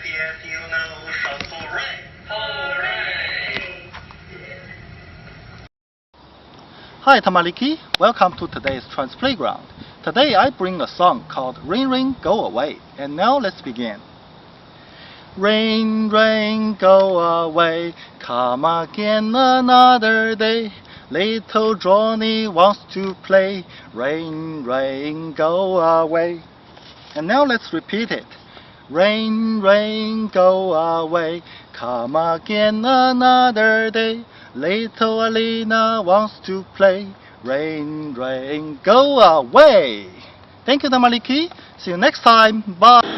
Yes, you know, shout hooray! Hooray! Hi, Tamaliki. Welcome to today's Chuan's Playground. Today I bring a song called Rain, Rain, Go Away. And now let's begin. Rain, rain, go away, come again another day. Little Johnny wants to play. Rain, rain, go away. And now let's repeat it. Rain, rain, go away, come again another day. Little Alina wants to play. Rain, rain, go away. Thank you, Tamaliki. See you next time. Bye.